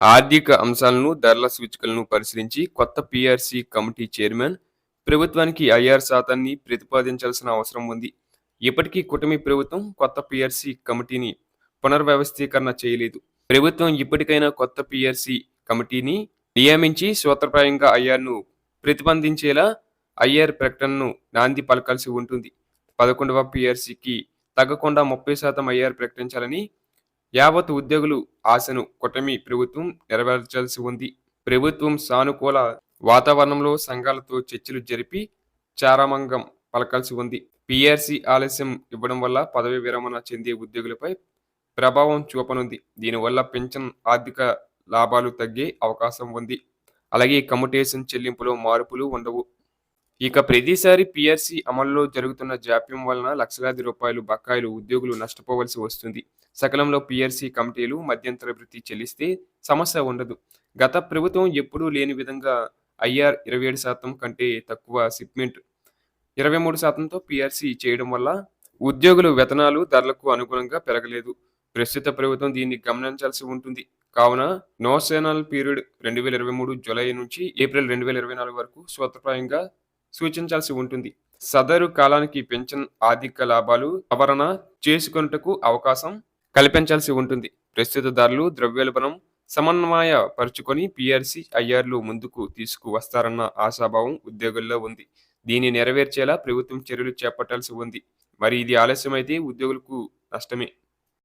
ఆర్థిక అంశాలను, ధరల సూచికలను పరిశీలించి కొత్త పీఆర్సీ కమిటీ చైర్మన్ ప్రభుత్వానికి ఐఆర్ శాతాన్ని ప్రతిపాదించాల్సిన అవసరం ఉంది. ఇప్పటికీ కూటమి ప్రభుత్వం కొత్త పీఆర్సీ కమిటీని పునర్వ్యవస్థీకరణ చేయలేదు. ప్రభుత్వం ఇప్పటికైనా కొత్త పీఆర్సీ కమిటీని నియమించి సూత్రప్రాయంగా ఐఆర్ను ప్రతిపాదించేలా ఐఆర్ ప్రకటనను నాంది పలకాల్సి ఉంటుంది. 11వ పీఆర్సీకి తగ్గకుండా 30% ఐఆర్ ప్రకటించాలని యావత్ ఉద్యోగులు ఆశను కూటమి ప్రభుత్వం నెరవేర్చాల్సి ఉంది. ప్రభుత్వం సానుకూల వాతావరణంలో సంఘాలతో చర్చలు జరిపి చారామంగం పలకాల్సి ఉంది. పీఆర్సీ ఆలస్యం ఇవ్వడం వల్ల పదవి విరమణ చెందే ఉద్యోగులపై ప్రభావం చూపనుంది. దీనివల్ల పెన్షన్ ఆర్థిక లాభాలు తగ్గే అవకాశం ఉంది. అలాగే కమ్యుటేషన్ చెల్లింపులో మార్పులు ఉండవు. ఇక ప్రతిసారి పీఆర్సీ అమల్లో జరుగుతున్న జాప్యం వలన లక్షలాది రూపాయలు బకాయిలు ఉద్యోగులు నష్టపోవలసి వస్తుంది. సకాలంలో పీఆర్సీ కమిటీలు మధ్యంతర భృతి చెల్లిస్తే సమస్య ఉండదు. గత ప్రభుత్వం ఎప్పుడూ లేని విధంగా ఐఆర్ 27% కంటే తక్కువ, షిప్మెంట్ 23%తో పీఆర్సీ చేయడం వల్ల ఉద్యోగుల వేతనాలు ధరలకు అనుగుణంగా పెరగలేదు. ప్రస్తుత ప్రభుత్వం దీన్ని గమనించాల్సి ఉంటుంది. కావున నోషనల్ పీరియడ్ 2023 జూలై నుంచి ఏప్రిల్ 2024 వరకు సూత్రప్రాయంగా సూచించాల్సి ఉంటుంది. సదరు కాలానికి పెన్షన్ ఆర్థిక లాభాలు సవరణ చేసుకొనుటకు అవకాశం కల్పించాల్సి ఉంటుంది. ప్రస్తుత ధరలు, ద్రవ్యోల్బణం సమన్వయ పరుచుకొని పీఆర్సీ ఐఆర్లు ముందుకు తీసుకువస్తారన్న ఆశాభావం ఉద్యోగుల్లో ఉంది. దీన్ని నెరవేర్చేలా ప్రభుత్వం చర్యలు చేపట్టాల్సి ఉంది. మరి ఇది ఆలస్యమైతే ఉద్యోగులకు నష్టమే.